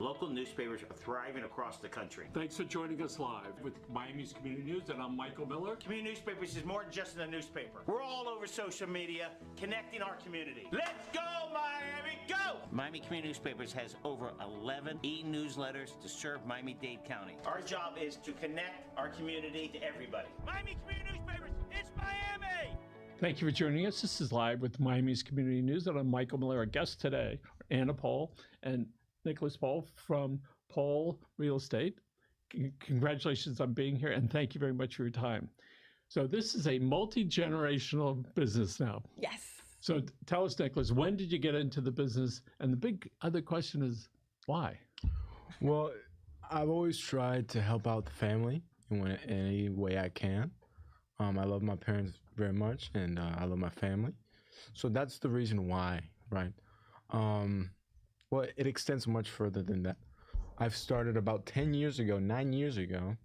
local newspapers are thriving across the country. Thanks for joining us live with Miami's Community News, and I'm Michael Miller. Community newspapers is more than just a newspaper. We're all over social media, connecting our community. Let's go, Miami, go! Miami Community Newspapers has over 11 e-newsletters to serve Miami-Dade County. Our job is to connect our community to everybody. Miami Community Newspapers, it's Miami! Thank you for joining us. This is live with Miami's Community News, and I'm Michael Miller. Our guests today are Anna Paul and Nicolas Paul from Paul Real Estate. Congratulations on being here, and thank you very much for your time. So this is a multi-generational business now. Yes. So tell us, Nicolas, when did you get into the business? And the big other question is, why? Well, I've always tried to help out the family in any way I can. I love my parents very much, and I love my family. So that's the reason why, right? Well, it extends much further than that. I've started about 9 years ago.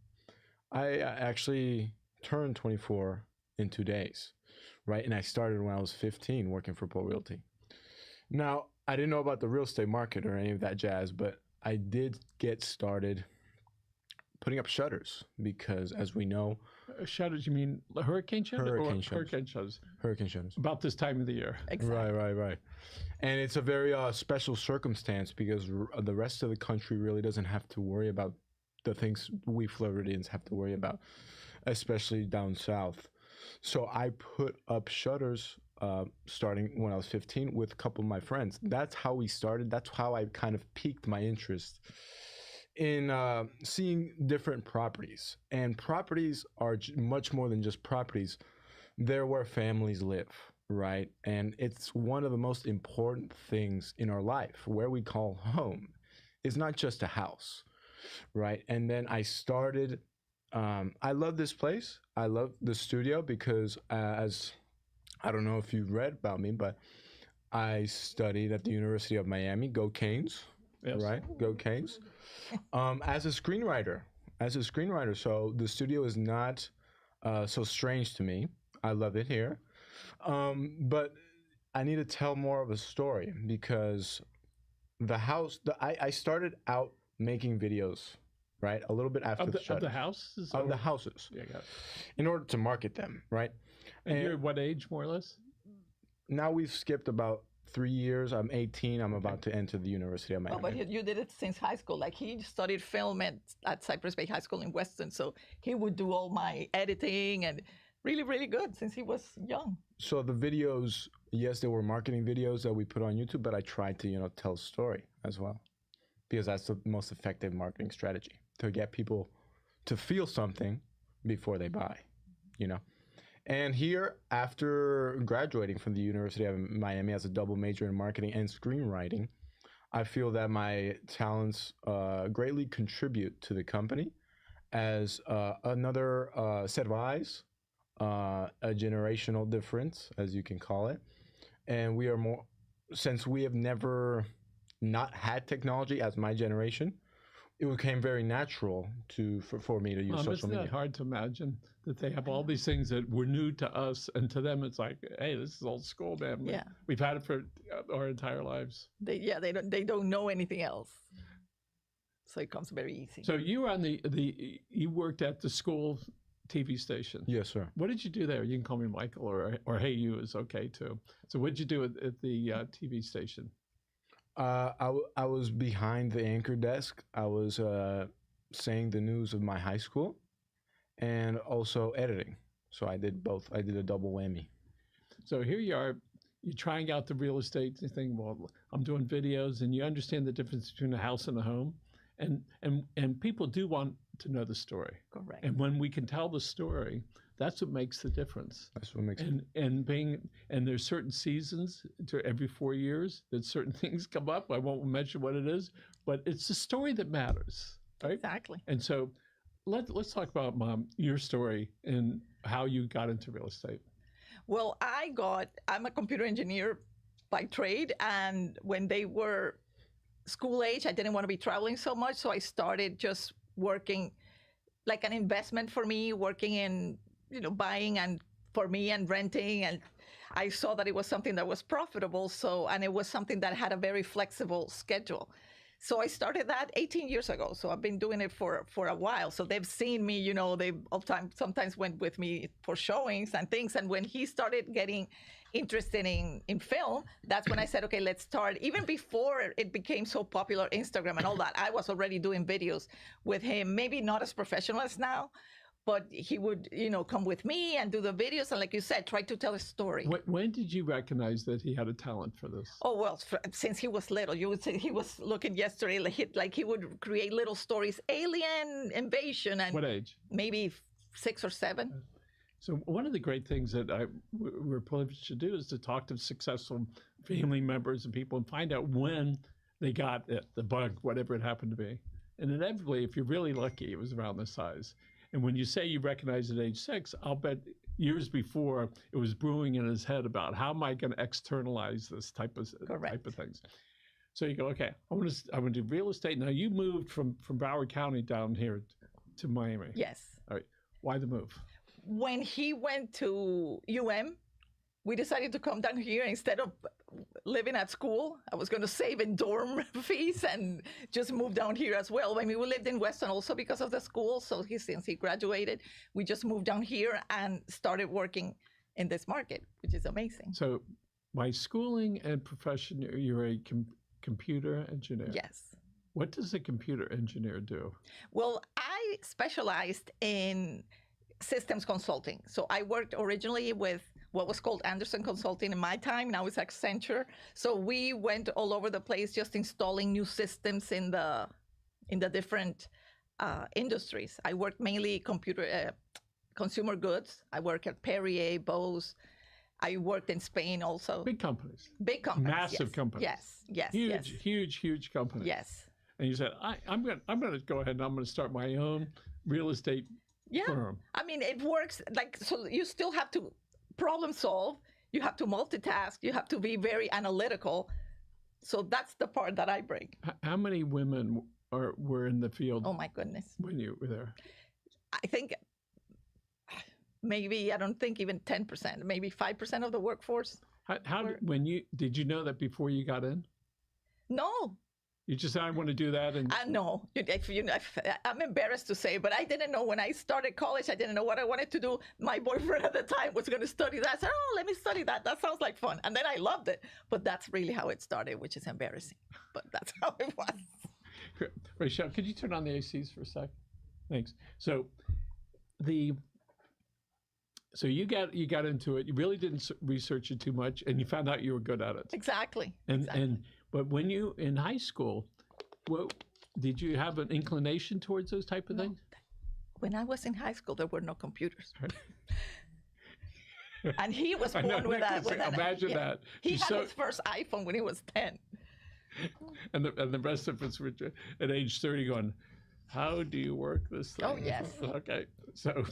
I actually turned 24 in 2 days, right? And I started when I was 15 working for Paul Realty. Now, I didn't know about the real estate market or any of that jazz, but I did get started putting up shutters because, as we know, shutters, you mean hurricane shutters? Hurricane shutters. Hurricane shutters. About this time of the year. Exactly. Right. And it's a very special circumstance because the rest of the country really doesn't have to worry about the things we Floridians have to worry about, especially down south. So I put up shutters starting when I was 15 with a couple of my friends. That's how we started. That's how I kind of piqued my interest in seeing different properties. And properties are much more than just properties. They're where families live, right? And it's one of the most important things in our life. Where we call home is not just a house, right? And then I started, I love this place. I love the studio because as, I don't know if you've read about me, but I studied at the University of Miami, go Canes. Yes. Right, go Canes. As a screenwriter. So the studio is not so strange to me. I love it here, but I need to tell more of a story because the house. I started out making videos, right, a little bit after of the houses. Of the houses. Yeah, got it. In order to market them, right? And you're what age, more or less? Now we've skipped about 3 years. I'm 18. I'm about to enter the University of Miami. Oh, but you did it since high school. Like he studied film at Cypress Bay High School in Weston. So he would do all my editing and really, really good since he was young. So the videos, yes, they were marketing videos that we put on YouTube, but I tried to, tell a story as well because that's the most effective marketing strategy to get people to feel something before they buy, And here, after graduating from the University of Miami as a double major in marketing and screenwriting, I feel that my talents greatly contribute to the company as another set of eyes, a generational difference, as you can call it. And we are more, since we have never not had technology as my generation, it became very natural for me to use social media. Isn't that hard to imagine that they have all these things that were new to us, and to them it's like, hey, this is old school, man. Yeah. We've had it for our entire lives. They don't know anything else, so it comes very easy. So you were on you worked at the school TV station. Yes, sir. What did you do there? You can call me Michael, or hey, you is okay too. So what did you do at the TV station? I was behind the anchor desk. I was saying the news of my high school and also editing. So I did both. I did a double whammy. So here you are, you're trying out the real estate thing. Well, I'm doing videos, and you understand the difference between a house and a home. And people do want to know the story. Correct. And when we can tell the story, that's what makes the difference. That's what makes it. And there's certain seasons every 4 years that certain things come up. I won't mention what it is, but it's the story that matters, right? Exactly. And so let's talk about, Mom, your story and how you got into real estate. Well, I'm a computer engineer by trade, and when they were school age, I didn't want to be traveling so much, so I started just working like an investment for me, working in, buying and for me and renting, and I saw that it was something that was profitable, and it was something that had a very flexible schedule. So I started that 18 years ago. So I've been doing it for a while. So they've seen me, you know, they all time sometimes went with me for showings and things. And when he started getting interested in film, that's when I said, okay, let's start. Even before it became so popular, Instagram and all that, I was already doing videos with him, maybe not as professional as now, but he would, you know, come with me and do the videos. And like you said, try to tell a story. When did you recognize that he had a talent for this? Oh, well, since he was little, you would say he was looking yesterday, like he would create little stories, alien invasion. And what age? Maybe 6 or 7. So one of the great things that we're privileged to do is to talk to successful family members and people and find out when they got it, the bug, whatever it happened to be. And inevitably, if you're really lucky, it was around this size. And when you say you recognize at age 6, I'll bet years before it was brewing in his head about how am I going to externalize this type of things. So you go, okay, I want to do real estate. Now you moved from Broward County down here to Miami. Yes. All right. Why the move? When he went to we decided to come down here instead of living at school. I was going to save in dorm fees and just move down here as well. I mean, we lived in Weston also because of the school. So since he graduated, we just moved down here and started working in this market, which is amazing. So by schooling and profession, you're a computer engineer. Yes. What does a computer engineer do? Well, I specialized in systems consulting. So I worked originally with what was called Anderson Consulting in my time. Now it's Accenture. So we went all over the place just installing new systems in the different industries. I worked mainly consumer goods. I worked at Perrier, Bose. I worked in Spain also. Big companies. Big companies. Massive companies. Yes. Huge companies. Yes. And you said, I'm going to go ahead and I'm going to start my own real estate firm. I mean, it works so you still have to problem solve. You have to multitask. You have to be very analytical. So that's the part that I bring. How many women were in the field? Oh my goodness. When you were there? I think maybe, I don't think even 10%, maybe 5% of the workforce. Did you know that before you got in? No. You just said, I want to do that? And no, I'm embarrassed to say, but I didn't know when I started college, I didn't know what I wanted to do. My boyfriend at the time was going to study that. I said, let me study that. That sounds like fun. And then I loved it. But that's really how it started, which is embarrassing. But that's how it was. Rachel, could you turn on the ACs for a sec? Thanks. So you got into it. You really didn't research it too much, and you found out you were good at it. Exactly. But when you in high school, did you have an inclination towards those type of things? When I was in high school, there were no computers. And he was born with that. Imagine that. He had his first iPhone when he was 10. And the rest of us were at age 30 going, how do you work this thing? Oh, yes. Okay. So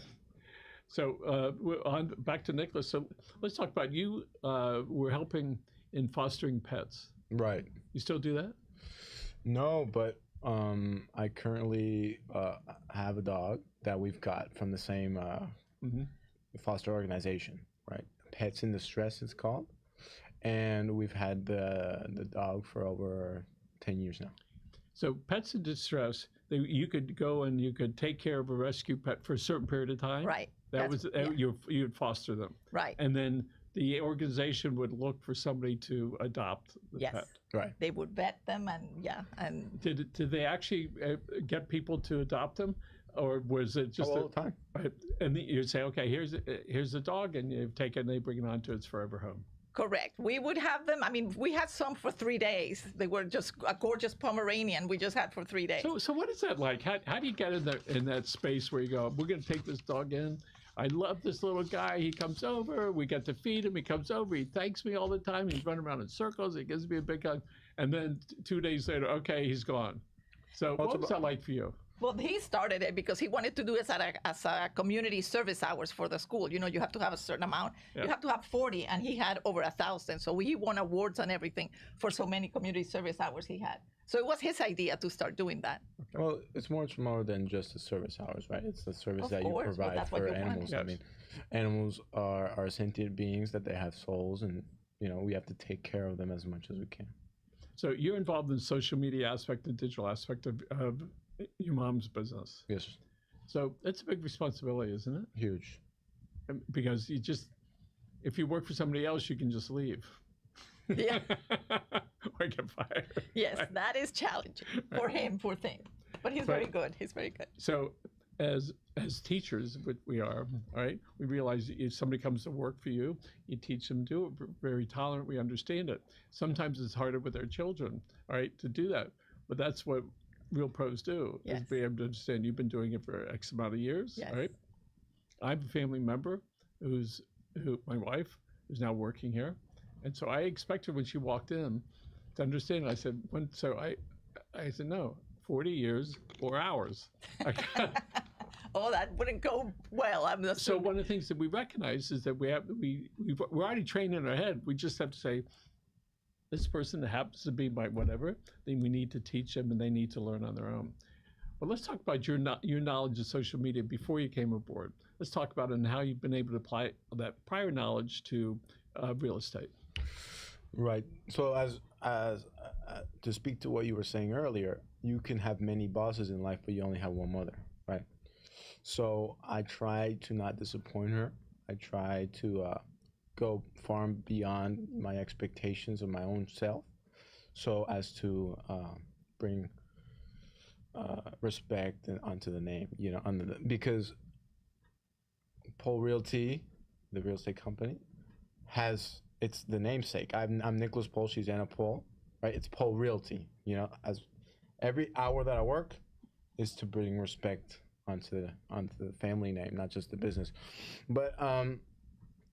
on back to Nicolas. So let's talk about you were helping in fostering pets. Right. You still do that? No, but I currently have a dog that we've got from the same foster organization, right? Pets in Distress, it's called. And we've had the dog for over 10 years now. So Pets in Distress, you could go and you could take care of a rescue pet for a certain period of time. Right. You'd foster them. Right. And then the organization would look for somebody to adopt the pet. Right. They would vet them and Did they actually get people to adopt them, or was it just all the time? Right. And you'd say, okay, here's the dog, and you take it and they bring it on to its forever home. Correct. We would have them. I mean, we had some for 3 days. They were just a gorgeous Pomeranian we just had for 3 days. So what is that like? How do you get in that space where you go, we're going to take this dog in? I love this little guy. He comes over. We get to feed him. He comes over. He thanks me all the time. He's running around in circles. He gives me a big hug. And then 2 days later, okay, he's gone. So what was that like for you? Well, he started it because he wanted to do it as a community service hours for the school. You know, you have to have a certain amount. Yeah. You have to have 40, and he had over 1,000. So he won awards and everything for so many community service hours he had. So it was his idea to start doing that. Well, it's much more than just the service hours, right? It's the service that you provide for animals. Yes. I mean, animals are sentient beings that they have souls, and we have to take care of them as much as we can. So you're involved in the social media aspect, the digital aspect of your mom's business. Yes. So it's a big responsibility, isn't it? Huge. Because if you work for somebody else, you can just leave. Yeah. Or get fired. Yes, that is challenging for him, poor thing. But he's very good. He's very good. So as teachers, what we are, all right, we realize if somebody comes to work for you, you teach them to do it. We're very tolerant. We understand it. Sometimes it's harder with their children, all right, to do that. But that's what real pros do, Yes. is be able to understand you've been doing it for X amount of years, Yes. all right? I have a family member who my wife, who's now working here. And so I expected when she walked in to understand it. I said, I said, no, 40 years, 4 hours. Oh, that wouldn't go well. I'm assuming. So one of the things that we recognize is that we're already trained in our head. We just have to say, this person happens to be my whatever, then we need to teach them and they need to learn on their own. But let's talk about your knowledge of social media before you came aboard. Let's talk about it and how you've been able to apply that prior knowledge to real estate. Right. So as to speak to what you were saying earlier, you can have many bosses in life, but you only have one mother, right? So I try to not disappoint her. I try to go far beyond my expectations of my own self, so as to bring respect onto the name, because Pole Realty, the real estate company, it's the namesake. I'm Nicolas Pole, she's Anna Pole, right? It's Pole Realty, as every hour that I work is to bring respect onto the family name, not just the business. But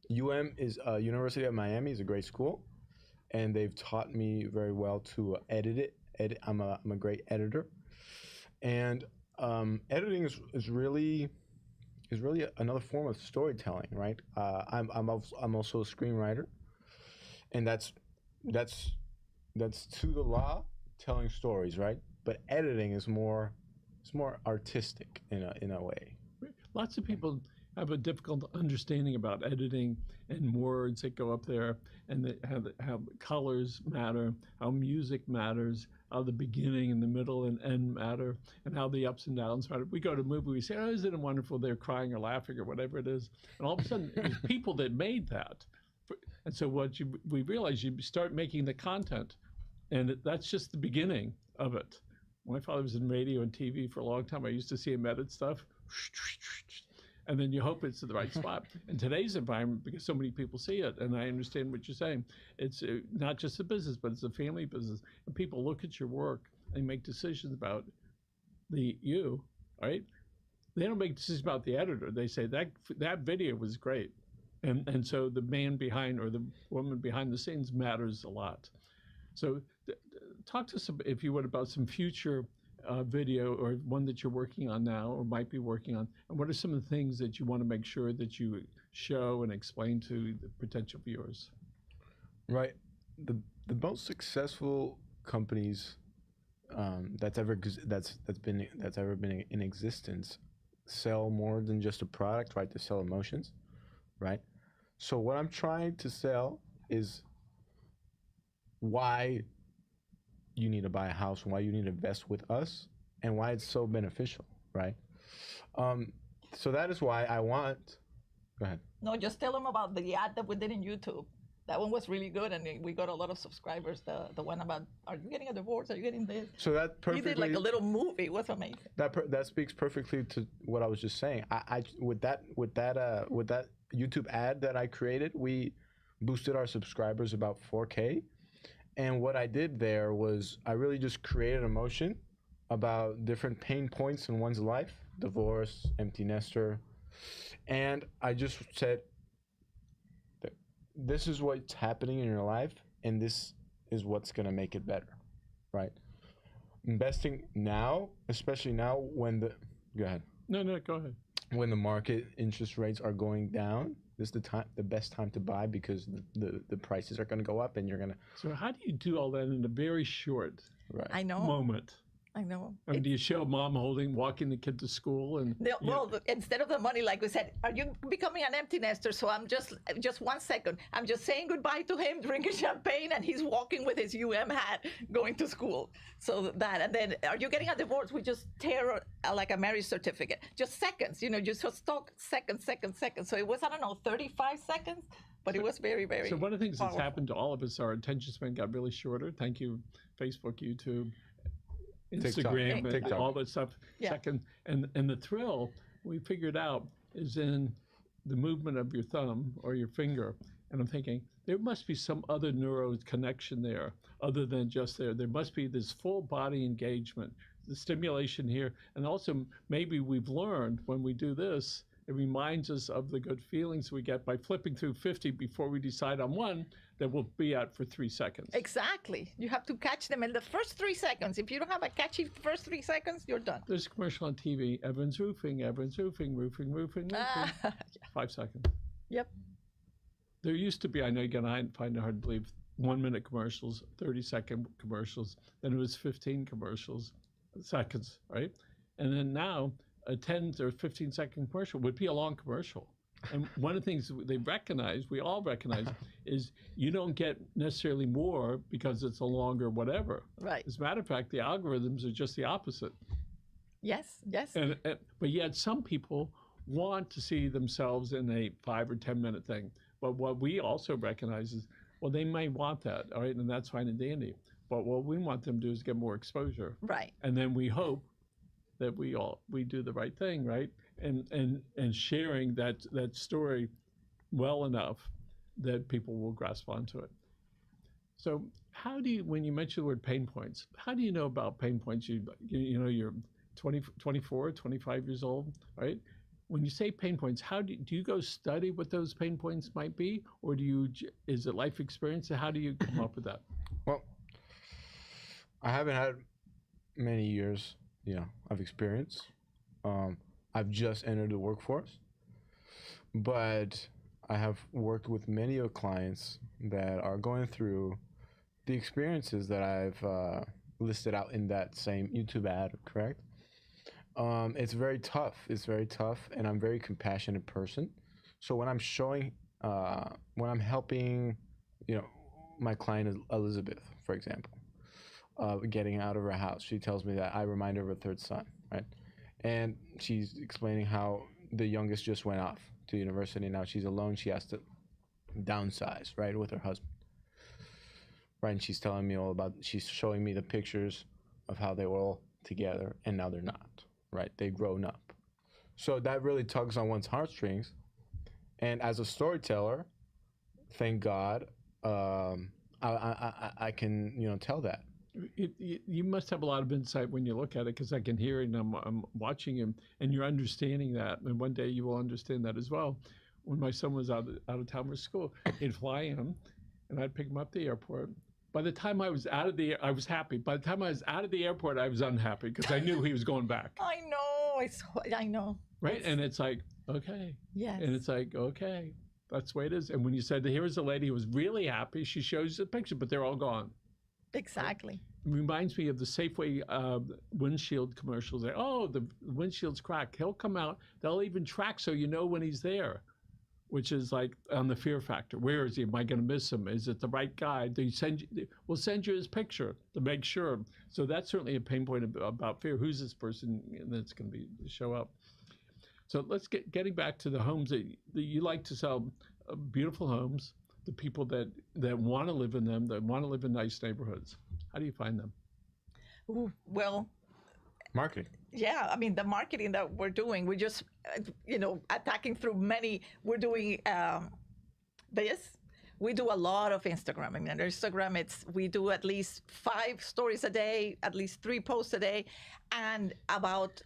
is University of Miami is a great school, and they've taught me very well to edit. I'm a great editor, and editing is really another form of storytelling, right? I'm also a screenwriter, and that's to the law, telling stories, right? But editing is more artistic in a way. Lots of people have a difficult understanding about editing and words that go up there, and how colors matter, how music matters, how the beginning and the middle and end matter, and how the ups and downs matter. We go to a movie, we say, oh, isn't it wonderful? They're crying or laughing or whatever it is. And all of a sudden, there's people that made that. And so we realize you start making the content, and that's just the beginning of it. My father was in radio and TV for a long time. I used to see him edit stuff. And then you hope it's in the right spot. In today's environment, because so many people see it, and I understand what you're saying, it's not just a business, but it's a family business. And people look at your work and make decisions about you, right? They don't make decisions about the editor. They say that video was great. And so the man behind or the woman behind the scenes matters a lot. So talk to us, if you would, about some future video or one that you're working on now or might be working on, and what are some of the things that you want to make sure that you show and explain to the potential viewers? Right. The most successful companies that's ever been in existence sell more than just a product, right? They sell emotions, right? So what I'm trying to sell is why you need to buy a house, why you need to invest with us, and why it's so beneficial, right? So that is why I want. Go ahead. No, just tell them about the ad that we did in YouTube. That one was really good, and we got a lot of subscribers. The one about, are you getting a divorce? Are you getting this? So that perfectly. You did like a little movie. It was amazing. That speaks perfectly to what I was just saying. With that YouTube ad that I created, we boosted our subscribers about 4K. And what I did there was I really just created emotion about different pain points in one's life, divorce, empty nester. And I just said, this is what's happening in your life, and this is what's going to make it better, right? Investing now, especially now when go ahead. No, go ahead. When the market interest rates are going down, this is the best time to buy, because the prices are going to go up, and you're going to. So how do you do all that in a very short I know. moment? I know. I mean, do you show mom walking the kid to school? And Instead of the money, like we said, are you becoming an empty nester? So I'm just 1 second. I'm just saying goodbye to him, drinking champagne, and he's walking with his hat going to school. So that, and then, are you getting a divorce? We just tear like a marriage certificate. Just seconds, just talk seconds. So it was, I don't know, 35 seconds, but it was very, very So one of the things powerful. that's happened to all of us, our attention span got really shorter. Thank you, Facebook, YouTube, Instagram, TikTok. all that stuff. Yeah. Second, and the thrill we figured out is in the movement of your thumb or your finger. And I'm thinking there must be some other neuro connection there, other than just there. There must be this full body engagement, the stimulation here, and also maybe we've learned when we do this, it reminds us of the good feelings we get by flipping through 50 before we decide on one that we'll be at for 3 seconds. Exactly. You have to catch them in the first 3 seconds. If you don't have a catchy first 3 seconds, you're done. There's a commercial on TV, Evans Roofing, roofing. 5 seconds. Yep. There used to be, I know again, I find it hard to believe, 1 minute commercials, 30-second commercials, then it was 15 seconds, right? And then now, a 10 or 15-second commercial would be a long commercial. And one of the things we all recognize, is you don't get necessarily more because it's a longer whatever. Right. As a matter of fact, the algorithms are just the opposite. Yes. But yet some people want to see themselves in a 5 or 10 minute thing. But what we also recognize is, well, they may want that, all right, and that's fine and dandy. But what we want them to do is get more exposure. Right. And then we hope that we do the right thing, right? And sharing that story well enough that people will grasp onto it. So how do you, when you mention the word pain points, how do you know about pain points? You're 24, 25 years old, right? When you say pain points, how do you go study what those pain points might be? Or is it life experience? How do you come up with that? Well, I haven't had many years, of experience. I've just entered the workforce, but I have worked with many of clients that are going through the experiences that I've listed out in that same YouTube ad, correct? It's very tough. And I'm a very compassionate person. So when I'm helping, my client Elizabeth, for example, getting out of her house, she tells me that I remind her of her third son, right? And she's explaining how the youngest just went off to university. Now she's alone. She has to downsize, right, with her husband. Right, and she's telling me she's showing me the pictures of how they were all together, and now they're not, right? They've grown up. So that really tugs on one's heartstrings. And as a storyteller, thank God, I can, tell that. You must have a lot of insight when you look at it, because I can hear it and I'm watching him, and you're understanding that. And one day you will understand that as well. When my son was out of town for school, he'd fly in, and I'd pick him up at the airport. By the time I was I was happy. By the time I was out of the airport, I was unhappy because I knew he was going back. I know. Right, and it's like, okay. Yes. And it's like, okay, that's the way it is. And when you said, here's a lady who was really happy, she shows you the picture, but they're all gone. Exactly. It reminds me of the Safeway windshield commercials. The windshield's cracked. He'll come out. They'll even track so you know when he's there, which is like on the fear factor. Where is he? Am I going to miss him? Is it the right guy? We'll send you his picture to make sure. So that's certainly a pain point about fear. Who's this person that's going to show up? So let's getting back to the homes that you like to sell, beautiful homes. The people that want to live in them, that want to live in nice neighborhoods. How do you find them? Ooh, well, marketing. Yeah, I mean, the marketing that we're doing, we just, attacking through many, we're doing this. We do a lot of Instagram. I mean, on Instagram, we do at least 5 stories a day, at least 3 posts a day, and about,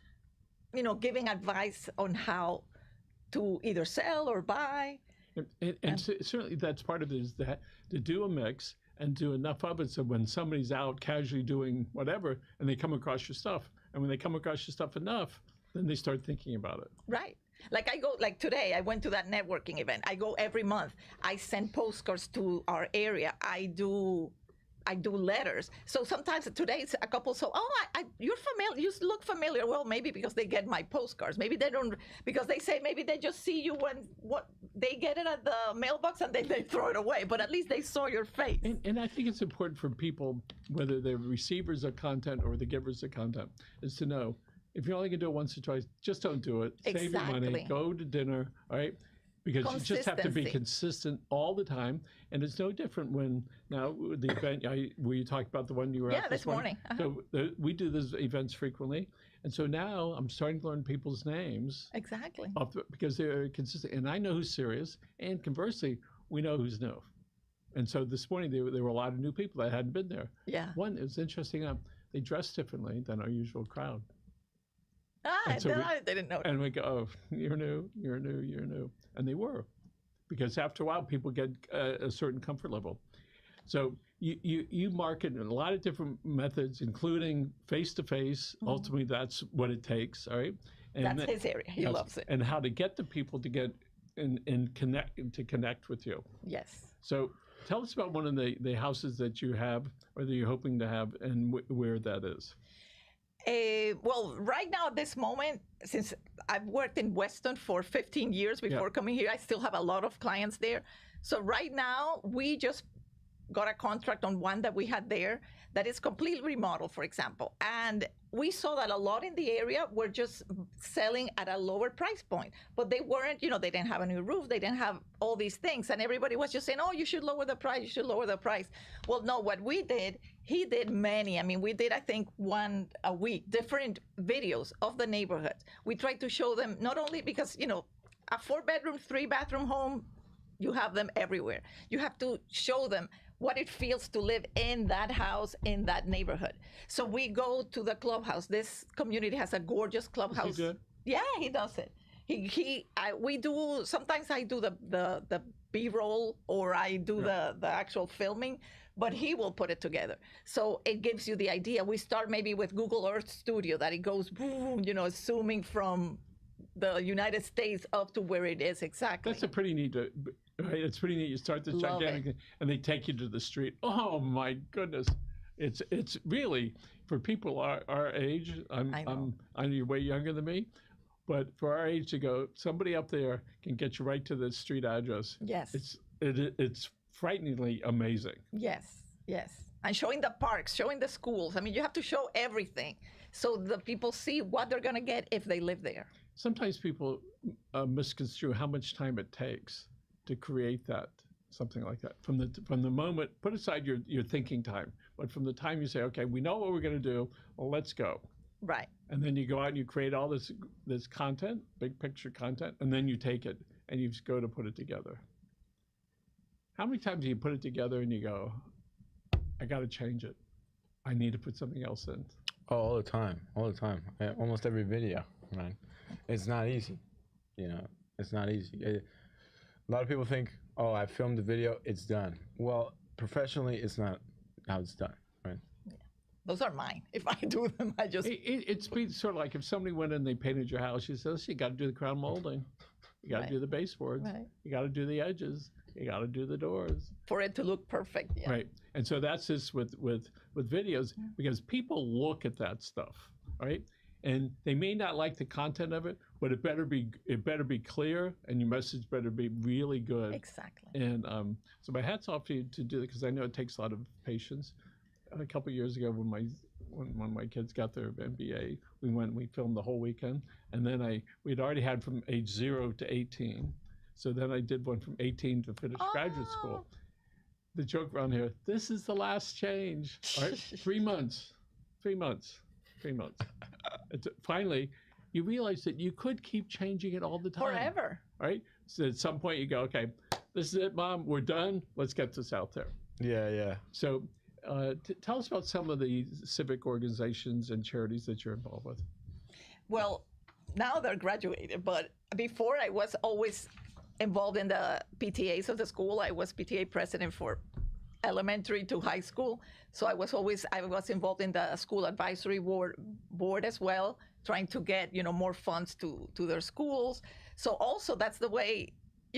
giving advice on how to either sell or buy. And certainly that's part of it, is that to do a mix and do enough of it so when somebody's out casually doing whatever and they come across your stuff, and when they come across your stuff enough, then they start thinking about it. Right. Like today, I went to that networking event. I go every month. I send postcards to our area. I do I do letters. So sometimes today it's a couple. So you're familiar. You look familiar. Well, maybe because they get my postcards. Maybe they don't, because they say maybe they just see you when they get it at the mailbox and then they throw it away. But at least they saw your face. And I think it's important for people, whether they're receivers of content or the givers of content, is to know if you're only going to do it once or twice, just don't do it. Save your money. Go to dinner. All right. Because you just have to be consistent all the time. And it's no different when now the event, where you talked about the one you were at this morning. So we do those events frequently. And so now I'm starting to learn people's names. Exactly. Because they're consistent. And I know who's serious. And conversely, we know who's new. And so this morning, there were a lot of new people that hadn't been there. Yeah. One, it was interesting, they dressed differently than our usual crowd. I didn't know. And we go, oh, you're new. And they were. Because after a while, people get a certain comfort level. So you market in a lot of different methods, including face-to-face. Mm-hmm. Ultimately, that's what it takes, all right? And that's his area. He loves it. And how to get the people to get and connect with you. Yes. So tell us about one of the houses that you have or that you're hoping to have and where that is. Well, right now at this moment, since I've worked in Weston for 15 years before coming here, I still have a lot of clients there. So right now, we just got a contract on one that we had there that is completely remodeled, for example. And we saw that a lot in the area were just selling at a lower price point, but they weren't, they didn't have a new roof, they didn't have all these things. And everybody was just saying, oh, you should lower the price, Well, no, what we did, he did many. I mean, we did, I think, one a week, different videos of the neighborhoods. We tried to show them not only because, a 4-bedroom, 3-bathroom home, you have them everywhere. You have to show them what it feels to live in that house, in that neighborhood. So we go to the clubhouse. This community has a gorgeous clubhouse. Is he good? Yeah, he does it. We do, sometimes I do the B-roll or I do the actual filming, but he will put it together. So it gives you the idea. We start maybe with Google Earth Studio, that it goes, boom, zooming from the United States up to where it is exactly. That's a pretty neat, right? It's pretty neat. You start this gigantic thing, and they take you to the street. Oh my goodness, it's really for people our age. You're way younger than me, but for our age to go, somebody up there can get you right to the street address. Yes, it's frighteningly amazing. Yes, and showing the parks, showing the schools. I mean, you have to show everything so the people see what they're gonna get if they live there. Sometimes people misconstrue how much time it takes to create something like that. From the moment, put aside your thinking time, but from the time you say, okay, we know what we're going to do, well, let's go. Right. And then you go out and you create all this content, big picture content, and then you take it and you just go to put it together. How many times do you put it together and you go, I got to change it. I need to put something else in. Oh, all the time. Almost every video, man. It's not easy, it's not easy. A lot of people think, oh, I filmed the video, it's done. Well, professionally, it's not how it's done, right? Yeah. Those are mine. If I do them, I just... It's sort of like if somebody went in and they painted your house, you said, you got to do the crown molding. You got to do the baseboards. Right. You got to do the edges. You got to do the doors. For it to look perfect, yeah. Right. And so that's just with videos, because people look at that stuff, right? And they may not like the content of it, but it better be clear, and your message better be really good. Exactly. And so my hat's off to you to do it, because I know it takes a lot of patience. A couple of years ago, when my kids got their MBA, we filmed the whole weekend, and then we'd already had from age 0 to 18. So then I did one from 18 to finish graduate school. The joke around here: this is the last change. All right, 3 months. Finally, you realize that you could keep changing it all the time. Forever. Right? So at some point you go, okay, this is it, Mom, we're done. Let's get this out there. Yeah. So tell us about some of the civic organizations and charities that you're involved with. Well, now they're graduated, but before I was always involved in the PTAs of the school. I was PTA president for elementary to high school. So I was involved in the school advisory board as well, trying to get, more funds to their schools. So also that's the way,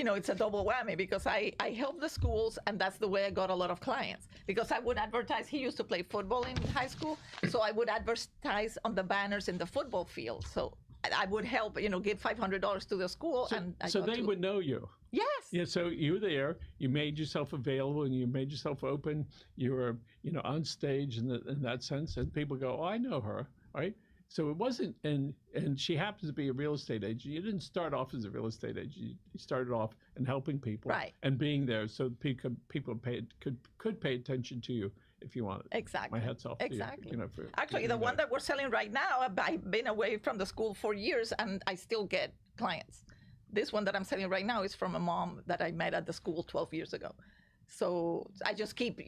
it's a double whammy because I help the schools, and that's the way I got a lot of clients. Because I would advertise, he used to play football in high school, so I would advertise on the banners in the football field. So I would help, give $500 to the school. So they would know you. Yes. Yeah, so you were there, you made yourself available and you made yourself open. You were, on stage in that sense, and people go, oh, I know her, right? So it wasn't, and she happens to be a real estate agent. You didn't start off as a real estate agent. You started off in helping people, right, and being there so people could pay attention to you if you wanted. Exactly. My hat's off exactly. to you. Actually, the one that we're selling right now, I've been away from the school for years, and I still get clients. This one that I'm selling right now is from a mom that I met at the school 12 years ago. So I just keep,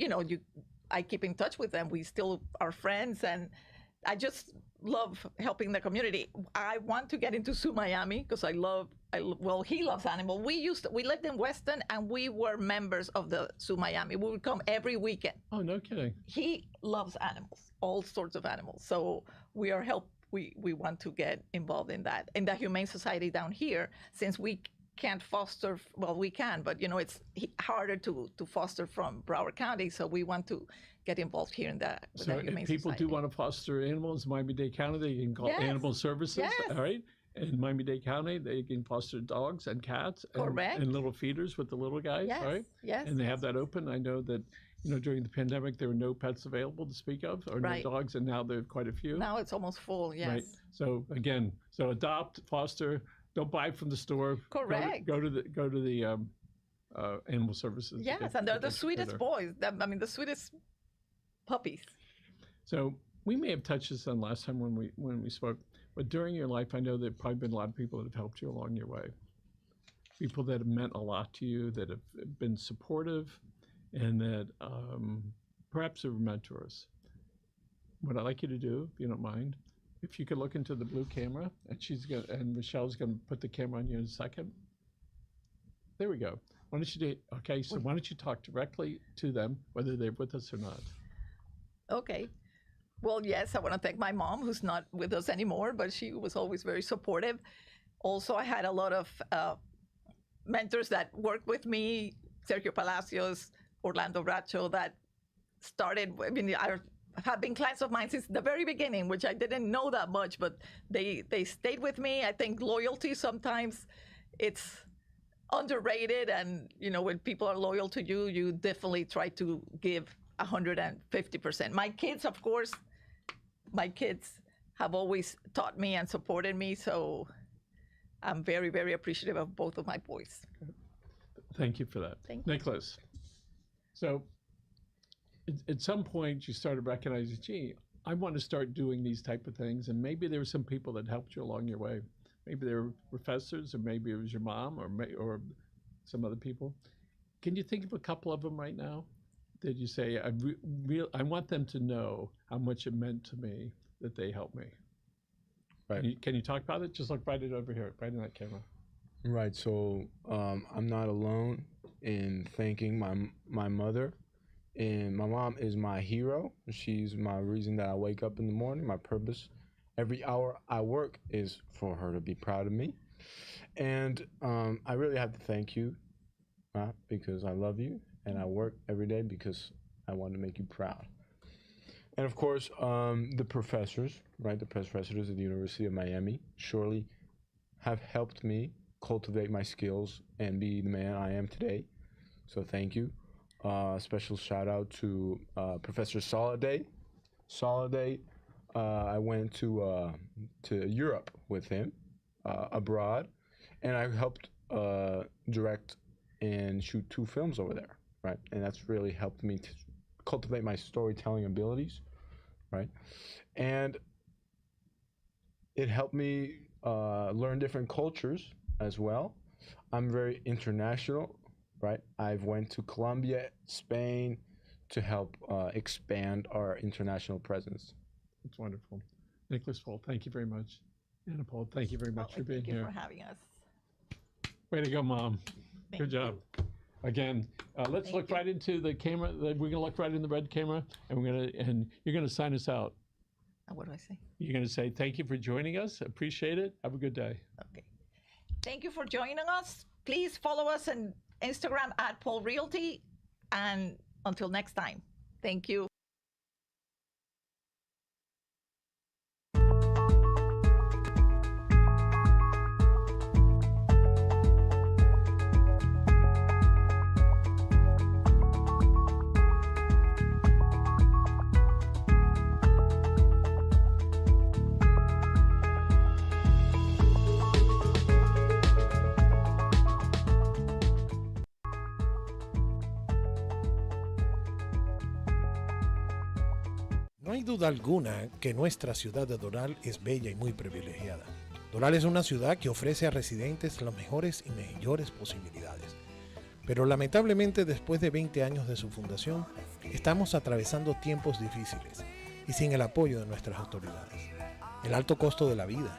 I keep in touch with them. We still are friends, and I just love helping the community. I want to get into Zoo Miami because he loves animals. We lived in Weston, and we were members of the Zoo Miami. We would come every weekend. Oh, no kidding. He loves animals, all sorts of animals. So we want to get involved in that. In the Humane Society down here, since we can't foster, well, we can, but it's harder to foster from Broward County, so we want to get involved here in the Humane people Society. do want to foster animals in Miami-Dade County, they can call Animal Services, yes, all right? In Miami-Dade County, they can foster dogs and cats and little feeders with the little guys, yes, right? Yes. And they have that open. I know that during the pandemic, there were no pets available to speak of, or right, no dogs, and now there are quite a few. Now it's almost full, yes. Right. So again, adopt, foster, don't buy from the store. Correct. Go to the Animal Services. Yes, and they're the sweetest boys. The sweetest puppies. So we may have touched this on last time when we spoke, but during your life, I know there have probably been a lot of people that have helped you along your way. People that have meant a lot to you, that have been supportive, and that perhaps are mentors. What I'd like you to do, if you don't mind, if you could look into the blue camera, and Michelle's gonna put the camera on you in a second. There we go. Why don't you talk directly to them, whether they're with us or not? Okay. Well, yes, I want to thank my mom, who's not with us anymore, but she was always very supportive. Also, I had a lot of mentors that worked with me, Sergio Palacios, Orlando Bracho, that started, I have been clients of mine since the very beginning, which I didn't know that much, but they stayed with me. I think loyalty, sometimes it's underrated, and when people are loyal to you, you definitely try to give 150%. My kids, of course, have always taught me and supported me, so I'm very, very appreciative of both of my boys. Thank you for that. Thank you. Nicolas, so at some point you started recognizing, gee, I want to start doing these type of things, and maybe there were some people that helped you along your way. Maybe they were professors, or maybe it was your mom, or some other people. Can you think of a couple of them right now? Did you say, I want them to know how much it meant to me that they helped me? Right. Can you talk about it? Just look right over here, right in that camera. Right. So I'm not alone in thanking my mother. And my mom is my hero. She's my reason that I wake up in the morning, my purpose. Every hour I work is for her to be proud of me. And I really have to thank you, because I love you, and I work every day because I want to make you proud. And of course, the professors, right? The professors at the University of Miami surely have helped me cultivate my skills and be the man I am today. So thank you. Special shout out to Professor Soliday. I went to Europe with him, abroad, and I helped direct and shoot 2 films over there, right? And that's really helped me to cultivate my storytelling abilities, right? And it helped me learn different cultures as well. I'm very international, right? I've went to Colombia, Spain, to help expand our international presence. That's wonderful. Nicolas, Paul, thank you very much. Anna Paul, thank you very much for being here. Thank you for having us. Way to go, Mom. Good job. Again, let's look right into the camera. We're going to look right in the red camera, and you're going to sign us out. What do I say? You're going to say, thank you for joining us. Appreciate it. Have a good day. Okay. Thank you for joining us. please follow us on Instagram at Paul Realty. And until next time, thank you. No hay duda alguna que nuestra ciudad de Doral es bella y muy privilegiada. Doral es una ciudad que ofrece a residentes las mejores y mayores posibilidades. Pero lamentablemente después de 20 años de su fundación, estamos atravesando tiempos difíciles y sin el apoyo de nuestras autoridades. El alto costo de la vida.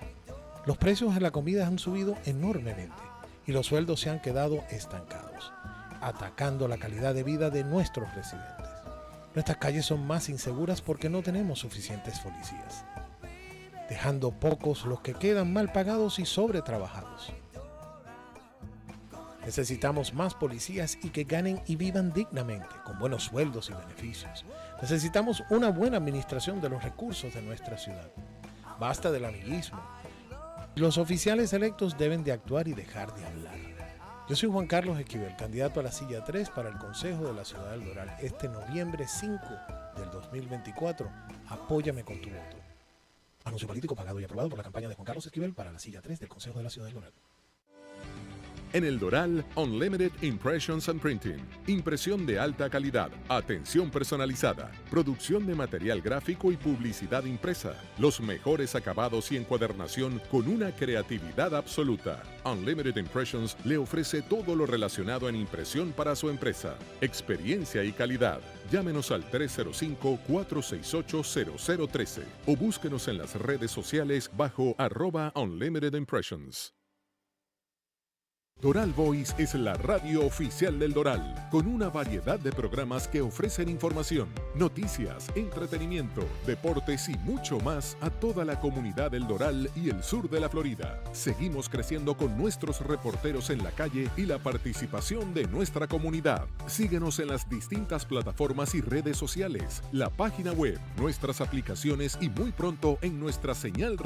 Los precios de la comida han subido enormemente y los sueldos se han quedado estancados, atacando la calidad de vida de nuestros residentes. Nuestras calles son más inseguras porque no tenemos suficientes policías, dejando pocos los que quedan mal pagados y sobretrabajados. Necesitamos más policías y que ganen y vivan dignamente, con buenos sueldos y beneficios. Necesitamos una buena administración de los recursos de nuestra ciudad. Basta del amiguismo. Los oficiales electos deben de actuar y dejar de hablar. Yo soy Juan Carlos Esquivel, candidato a la silla 3 para el Consejo de la Ciudad de Doral este noviembre 5 del 2024. Apóyame con tu voto. Anuncio político pagado y aprobado por la campaña de Juan Carlos Esquivel para la silla 3 del Consejo de la Ciudad de Doral. En el Doral, Unlimited Impressions and Printing. Impresión de alta calidad, atención personalizada, producción de material gráfico y publicidad impresa. Los mejores acabados y encuadernación con una creatividad absoluta. Unlimited Impressions le ofrece todo lo relacionado en impresión para su empresa. Experiencia y calidad. Llámenos al 305-468-0013 o búsquenos en las redes sociales bajo @Unlimited Impressions. Doral Voice es la radio oficial del Doral, con una variedad de programas que ofrecen información, noticias, entretenimiento, deportes y mucho más a toda la comunidad del Doral y el sur de la Florida. Seguimos creciendo con nuestros reporteros en la calle y la participación de nuestra comunidad. Síguenos en las distintas plataformas y redes sociales, la página web, nuestras aplicaciones y muy pronto en nuestra señal